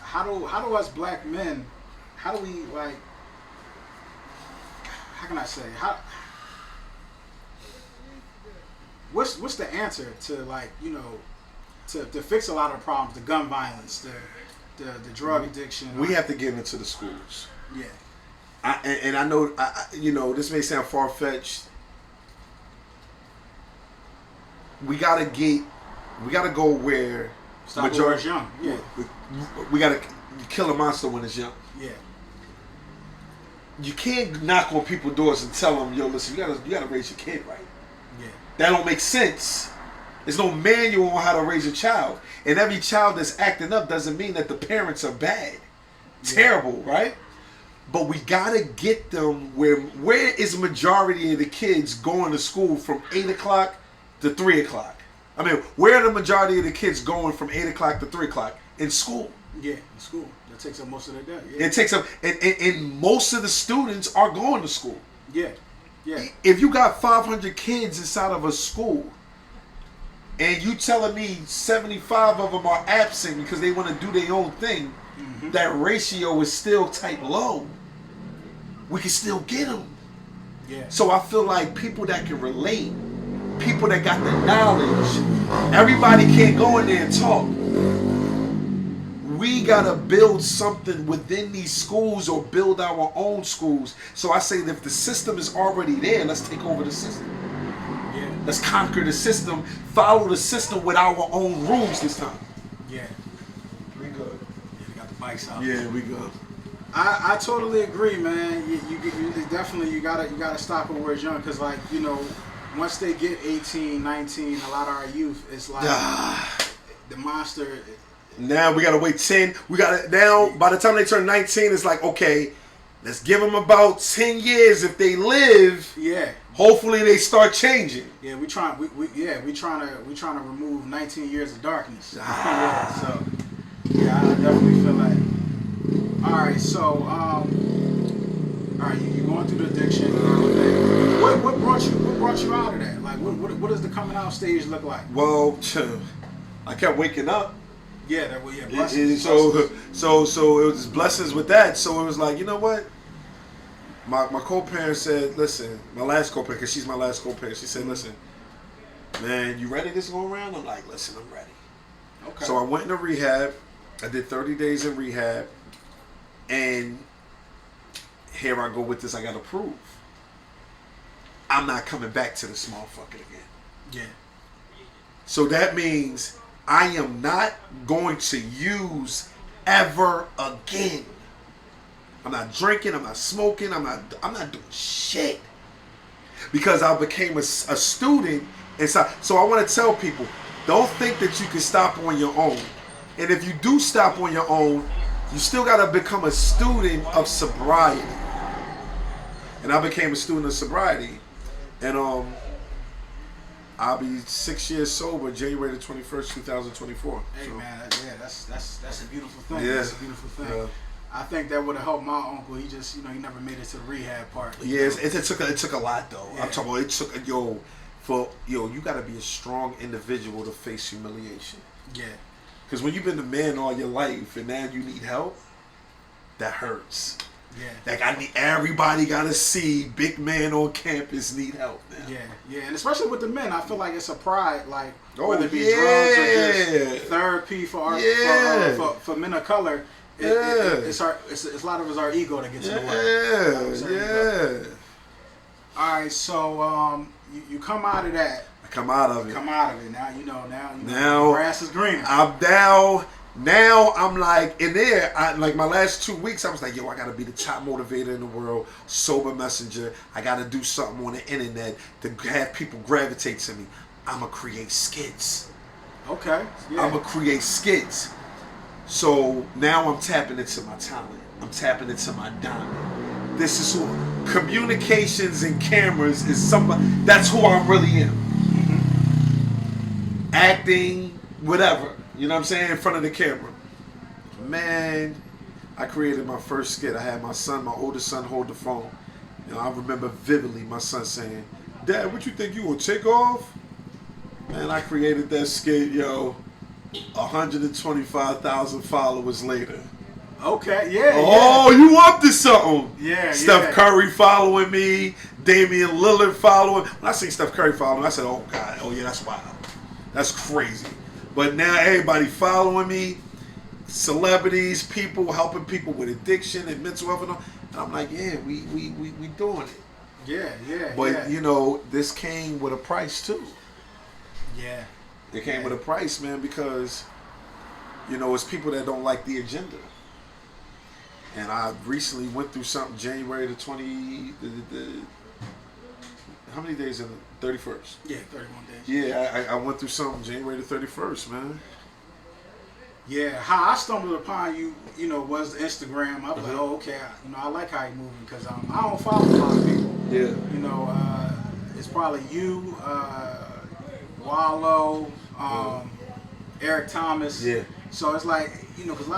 how do us black men, how do we, like, how can I say, what's the answer to, like, to fix a lot of the problems, the gun violence, the drug addiction? We have to get into the schools. Yeah. I know, this may sound far-fetched. We gotta go where majority young. Yeah. We gotta kill a monster when it's young. Yeah. You can't knock on people's doors and tell them, yo, listen, you gotta raise your kid right. Yeah. That don't make sense. There's no manual on how to raise a child. And every child that's acting up doesn't mean that the parents are bad. Terrible, right? But we gotta get them where is majority of the kids going to school from 8 o'clock to 3 o'clock? Where are the majority of the kids going from 8 o'clock to 3 o'clock? In school. Yeah, in school. That takes up most of their day. Yeah. It takes up, and most of the students are going to school. Yeah. Yeah. If you got 500 kids inside of a school, and you telling me 75 of them are absent because they want to do their own thing, that ratio is still tight low. We can still get them. Yeah. So I feel like people that can relate, people that got the knowledge. Everybody can't go in there and talk. We gotta build something within these schools or build our own schools. So I say that if the system is already there, let's take over the system. Yeah. Let's conquer the system, follow the system with our own rules this time. Yeah. We good. Yeah, we got the bikes out. Yeah, we good. I totally agree, man. You definitely you gotta stop it where it's young, because like, you know, once they get 18, 19, a lot of our youth, it's like the monster. Now we gotta wait 10. We gotta now. By the time they turn 19, it's like, okay, let's give them about 10 years. If they live, Yeah. hopefully they start changing. Yeah, we trying to remove 19 years of darkness. Yeah, so yeah, I definitely feel like. All right, so all right, you going through the addiction. What brought you out of that? Like, what does the coming out stage look like? Well, I kept waking up. Yeah, that was blessings. So it was blessings with that. So it was like, you know what? My co-parent said, listen, my last co-parent, because she's my last co-parent, she said, listen, man, you ready this go around? I'm like, listen, I'm ready. Okay. So I went into rehab. I did 30 days in rehab. And here I go with this. I got to prove I'm not coming back to this motherfucker again. Yeah. So that means I am not going to use ever again. I'm not drinking. I'm not smoking. I'm not doing shit, because I became a student inside. So I want to tell people, don't think that you can stop on your own. And if you do stop on your own, you still got to become a student of sobriety. And I became a student of sobriety, and I'll be 6 years sober January the 21st, 2024. Hey, so. man, that's a beautiful thing. Yeah. That's a beautiful thing. Yeah. I think that would have helped my uncle. He just, he never made it to the rehab part. Yes, it took a lot though. Yeah. I'm talking about it took you got to be a strong individual to face humiliation. Yeah. Because when you've been a man all your life and now you need help, that hurts. Yeah. Like everybody got to see big man on campus need help now. Yeah, and especially with the men, I feel like it's a pride, like whether it be yeah. drugs or just therapy for men of color. It's a lot of it's our ego that gets in the way. Yeah. All right, so you come out of that. I come out of it. Come out of it now. Now the grass is greener. I'm down. Now I'm like in there. Like my last 2 weeks, I was like, yo, I gotta be the top motivator in the world, sober messenger. I gotta do something on the internet to have people gravitate to me. I'ma create skits. Okay. Yeah. I'ma create skits. So now I'm tapping into my talent. I'm tapping into my diamond. This is who communications and cameras is somebody. That's who I really am. Mm-hmm. Acting, whatever. You know what I'm saying? In front of the camera. Man, I created my first skit. I had my oldest son, hold the phone. I remember vividly my son saying, "Dad, what you think you gonna take off?" Man, I created that skit, 125,000 followers later. Okay, yeah. Oh, you up to something? Yeah, Steph Curry following me, Damian Lillard following. When I see Steph Curry following, I said, "Oh God, oh yeah, that's wild, that's crazy." But now everybody following me, celebrities, people helping people with addiction and mental health, and I'm like, yeah, we doing it. Yeah. But this came with a price too. Yeah. It came with a price, man, because it's people that don't like the agenda. And I recently went through something January the 20. How many days in it? 31st. Yeah, 31 days. Yeah, I went through something January the 31st, man. Yeah, how I stumbled upon you, was Instagram. I was like, oh, okay, I like how you're moving, because I don't follow a lot of people. Yeah. It's probably you, Wallow, Eric Thomas. Yeah. So it's like, because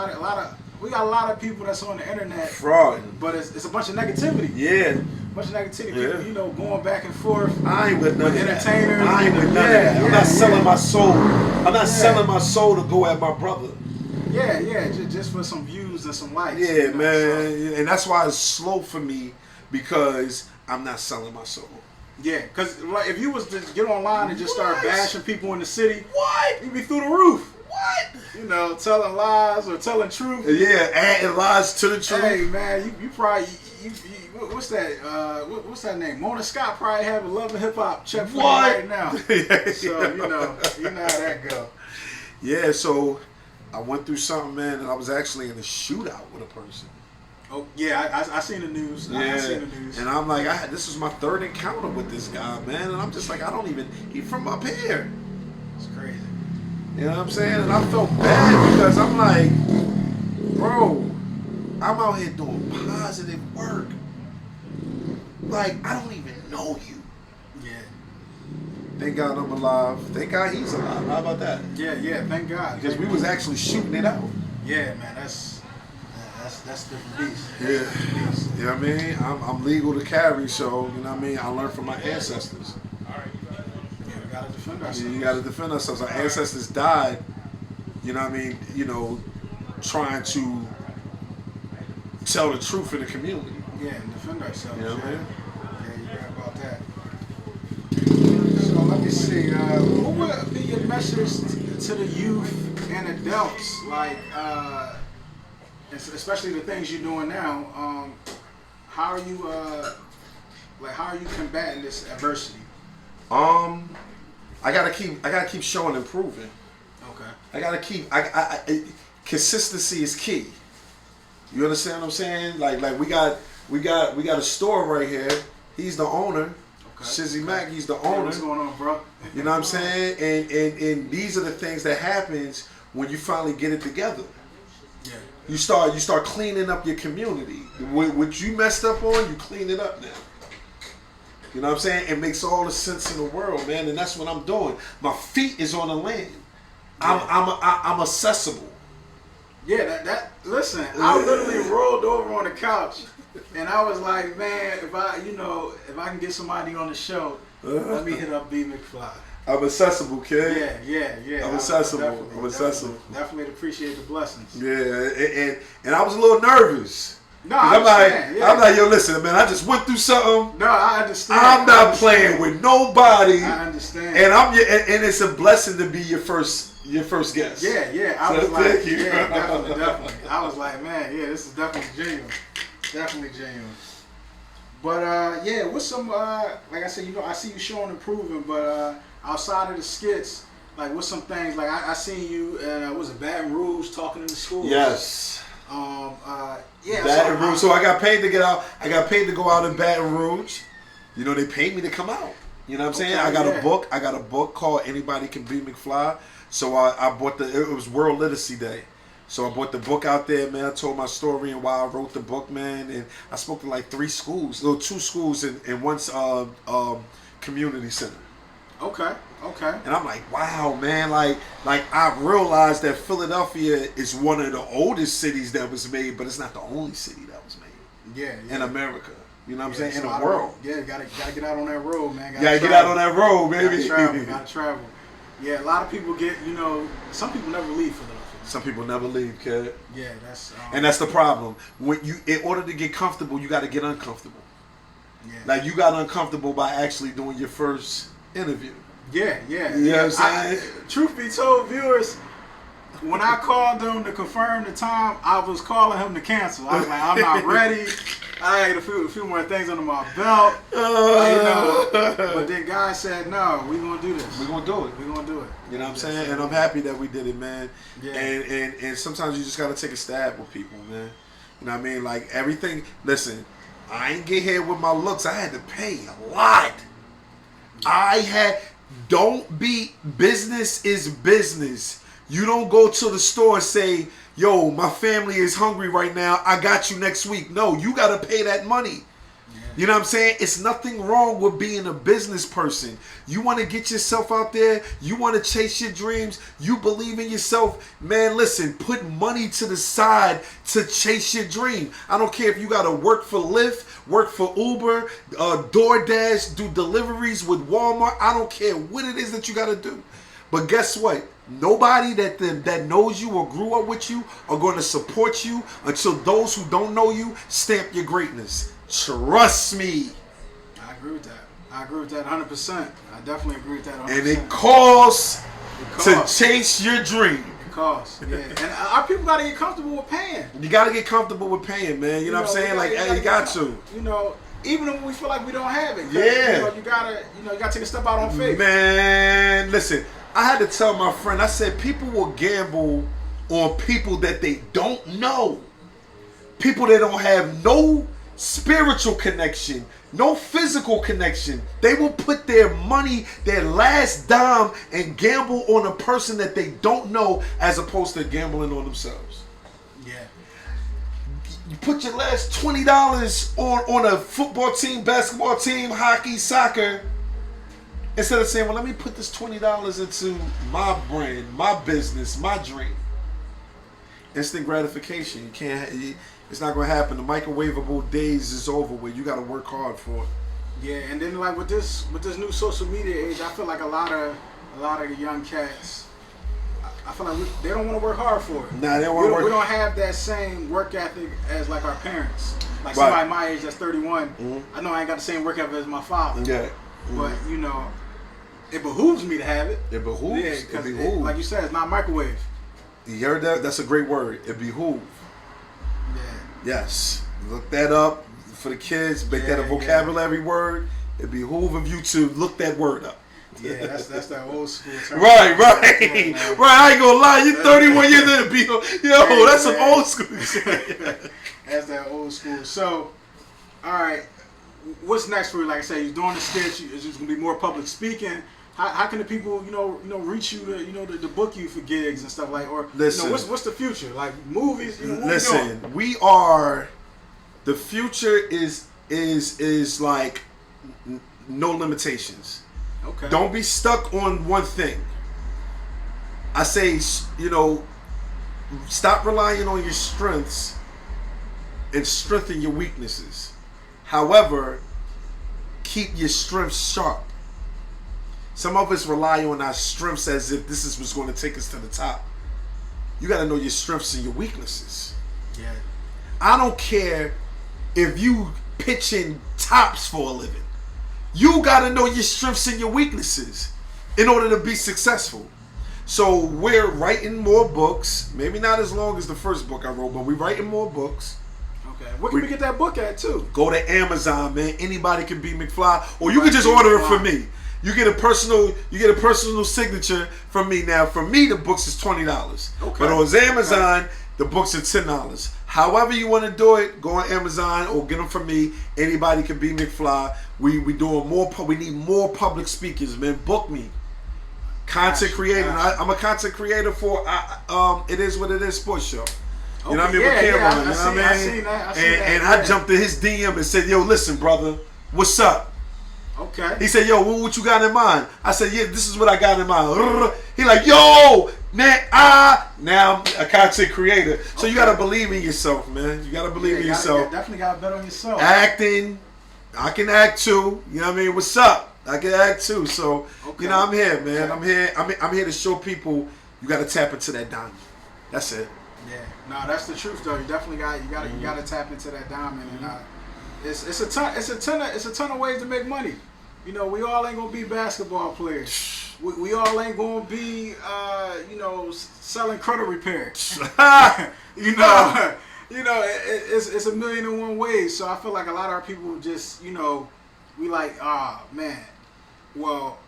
we got a lot of people that's on the internet. Fraud. But it's a bunch of negativity. Yeah. Bunch of negativity. Yeah. People, going back and forth. I ain't with none of that. Entertainers. I ain't with none of that. I'm not selling my soul. I'm not selling my soul to go at my brother. Yeah. Just for some views and some likes. Yeah, man. So. And that's why it's slow for me, because I'm not selling my soul. Yeah, because like, if you was to get online and just start bashing people in the city, What? you'd be through the roof. What? You know, telling lies or telling truth. Yeah, adding lies to the truth. Hey man, you probably what's that? What's that name? Mona Scott probably have a Love and Hip Hop check for you right now. So you know how that go. Yeah, so I went through something, man, and I was actually in a shootout with a person. Oh yeah, I seen the news. Yeah, I seen the news. and I'm like, this was my third encounter with this guy, man, and I'm just like, he from up here. It's crazy. You know what I'm saying? And I felt bad because I'm like, bro, I'm out here doing positive work. Like, I don't even know you. Yeah. Thank God I'm alive. Thank God he's alive. How about that? Yeah, thank God. Because we was actually shooting it out. Yeah, man, that's different beast. Yeah. Beast. You know what I mean? I'm legal to carry, so, you know what I mean? I learned from my ancestors. Yeah, we gotta defend ourselves. You got to defend ourselves. Our ancestors died, you know what I mean, trying to tell the truth in the community. Yeah, and defend ourselves. You know what I mean? Yeah, you're right about that. So let me see. What would be your message to the youth and adults, like, especially the things you're doing now? How are you, how are you combating this adversity? I gotta keep showing and proving. Okay. I gotta keep. Consistency is key. You understand what I'm saying? Like we got a store right here. He's the owner. Okay. Shizzy Mac. He's the owner. What's going on, bro? You know what I'm saying? And these are the things that happens when you finally get it together. Yeah. You start cleaning up your community. What you messed up on, you clean it up now. You know what I'm saying? It makes all the sense in the world, man, and that's what I'm doing. My feet is on the land. Yeah. I'm accessible. Yeah, listen, I literally rolled over on the couch and I was like, man, if I can get somebody on the show, let me hit up Bmcfly. I'm accessible, kid. Yeah. I'm accessible. Definitely appreciate the blessings. Yeah, and I was a little nervous. No, I'm like, yo, listen, man, I just went through something. No, I understand. I'm not playing with nobody. I understand. And and it's a blessing to be your first guest. Yeah. I was like, definitely. I was like, man, yeah, this is definitely genuine. But yeah, what's some like I said, I see you showing and proving, but outside of the skits, like what's some things like I seen you was it Baton Rouge talking in the schools? Yes. Yeah. Baton Rouge. So I got paid to get out. I got paid to go out in Baton Rouge. They paid me to come out. You know what I'm saying? I got a book. I got a book called Anybody Can Bmcfly. So I bought it was World Literacy Day. So I bought the book out there, man. I told my story and why I wrote the book, man. And I spoke to like 3 schools, 2 schools and one community center. Okay. And I'm like, wow, man. Like I realized that Philadelphia is one of the oldest cities that was made, but it's not the only city that was made. Yeah. In America. You know what I'm saying? In the world. Yeah, gotta get out on that road, man. Gotta get out on that road, baby. Gotta travel. Yeah, a lot of people get, some people never leave Philadelphia. Some people never leave, kid. Yeah, that's. And that's the problem. In order to get comfortable, you got to get uncomfortable. Yeah. Like you got uncomfortable by actually doing your first interview. Yeah. You know what I'm saying? Truth be told, viewers, when I called them to confirm the time, I was calling him to cancel. I was like, I'm not ready. I had a few more things under my belt. But then guys said, no, we're going to do this. We're going to do it. We're going to do it. You know what I'm saying? And I'm happy that we did it, man. Yeah. And sometimes you just got to take a stab with people, man. You know what I mean? Like everything. Listen, I ain't get here with my looks. I had to pay a lot. Business is business. You don't go to the store and say, yo, my family is hungry right now. I got you next week. No, you got to pay that money. Yeah. You know what I'm saying? It's nothing wrong with being a business person. You want to get yourself out there. You want to chase your dreams. You believe in yourself. Man, listen, put money to the side to chase your dream. I don't care if you got to work for Lyft, work for Uber, DoorDash, do deliveries with Walmart. I don't care what it is that you got to do. But guess what? Nobody that knows you or grew up with you are going to support you until those who don't know you stamp your greatness. Trust me. I agree with that. I agree with that 100%. I definitely agree with that 100%. And it costs to chase your dream. It costs, yeah. And our people got to get comfortable with paying. You got to get comfortable with paying, man. You know what I'm saying? Like, hey, you got to. You know, even when we feel like we don't have it. Yeah. You gotta take a step out on faith. Man, listen, I had to tell my friend, I said, people will gamble on people that they don't know. People that don't have no spiritual connection, no physical connection. They will put their money, their last dime, and gamble on a person that they don't know as opposed to gambling on themselves. Yeah. You put your last $20 on a football team, basketball team, hockey, soccer, instead of saying, well, let me put this $20 into my brand, my business, my dream. Instant gratification. You can't. It's not going to happen. The microwavable days is over with. You got to work hard for it. Yeah, and then like with this new social media age, I feel like a lot of the young cats, I feel like they don't want to work hard for it. Nah, they don't want to work. We don't have that same work ethic as like our parents. Like somebody my age that's 31, I know I ain't got the same work ethic as my father. Yeah. But you know, it behooves me to have it. It behooves. Yeah, because like you said, it's not microwave. You heard that? That's a great word. It behoove. Yeah. Yes. Look that up for the kids. Make that a vocabulary word. It behoove of you to look that word up. Yeah, that's that old school term. Right. I ain't gonna lie. You're 31 years in. Yo, that's some old school shit. That's that old school. So, all right. What's next for you? Like I said, you're doing the sketch. It's just gonna be more public speaking. How can the people, reach you to book you for gigs and stuff like, or listen, what's the future? Like movies? Listen, we are. The future is like no limitations. Okay. Don't be stuck on one thing. I say, stop relying on your strengths and strengthen your weaknesses. However, keep your strengths sharp. Some of us rely on our strengths as if this is what's going to take us to the top. You got to know your strengths and your weaknesses. Yeah. I don't care if you pitching tops for a living. You got to know your strengths and your weaknesses in order to be successful. So we're writing more books. Maybe not as long as the first book I wrote, but we're writing more books. Okay. Where can we get that book at too? Go to Amazon, man. Anybody can be McFly, or you can just order it from me. You get a personal signature from me. Now, for me, the books is $20. Okay. But on Amazon, the books are $10. However you want to do it, go on Amazon or get them from me. Anybody can be McFly. We doing more. We need more public speakers, man. Book me. Content creator. I'm a content creator for It Is What It Is sports show. You know what I mean? With Cameron. You know what I mean? I seen that. And I jumped in his DM and said, "Yo, listen, brother, what's up?" Okay. He said, "Yo, what you got in mind?" I said, "Yeah, this is what I got in mind." He like, "Yo, man, now I'm a content creator." So you gotta believe in yourself, man. You gotta believe in yourself. Definitely gotta bet on yourself. Acting, I can act too. You know what I mean? What's up? I can act too. So I'm here, man. Okay. I'm here to show people you gotta tap into that diamond. That's it. Yeah. No, that's the truth though. You definitely gotta tap into that diamond, and it's a ton of ways to make money. We all ain't gonna be basketball players. We all ain't gonna be selling credit repair. It's a million and one ways. So I feel like a lot of our people just we like, man, well,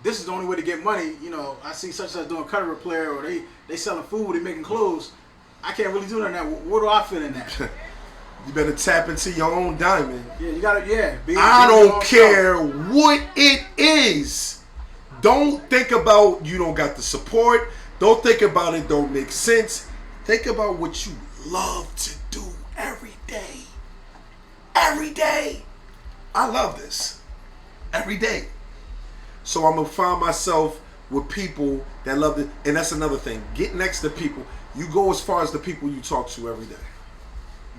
this is the only way to get money. I see such and such doing credit repair, or they selling food, they making clothes. I can't really do none of that. Where do I fit in that? You better tap into your own diamond. Yeah, you gotta. Yeah. I don't care what it is. Don't think about you don't got the support. Don't think about it don't make sense. Think about what you love to do every day. Every day. I love this. Every day. So I'm gonna find myself with people that love it, and that's another thing. Get next to people. You go as far as the people you talk to every day.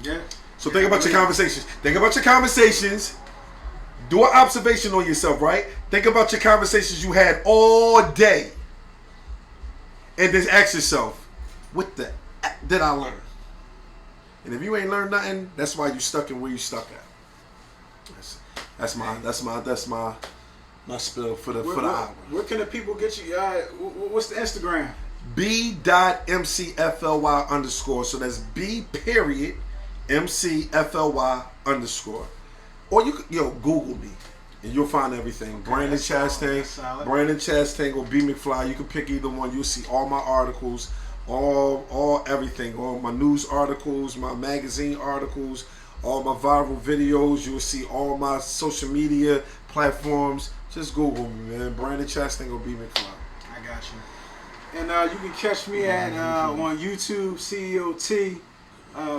Yeah. So think about your conversations. Think about your conversations. Do an observation on yourself, right? Think about your conversations you had all day. And then ask yourself, what the did I learn? And if you ain't learned nothing, that's why you stuck in where you stuck at. That's my spill for the hour. Where can the people get you? What's the Instagram? B.MCFLY_. So that's B.MCFLY_. Or you could, Google me. And you'll find everything. Okay, Brandon Chastain. Brandon Chastain or Bmcfly. You can pick either one. You'll see all my articles, all everything. All my news articles, my magazine articles, all my viral videos. You'll see all my social media platforms. Just Google me, man. Brandon Chastain or Bmcfly. I got you. And you can catch me at on YouTube, CEOT.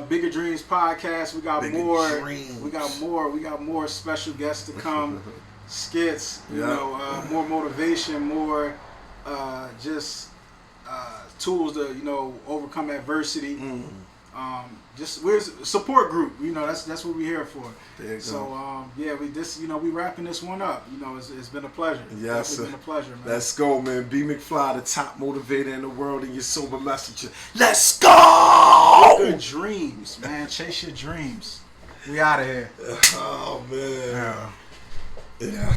Bigger Dreams podcast. We got more special guests to come. Skits, more motivation, more just tools to overcome adversity. We're a support group. That's what we're here for. So we wrapping this one up. It's been a pleasure. Yes, it's been a pleasure, man. Let's go, man. Bmcfly, the top motivator in the world, and your sober messenger. Let's go. Good dreams, man. Chase your dreams. We out of here. Oh man. Yeah.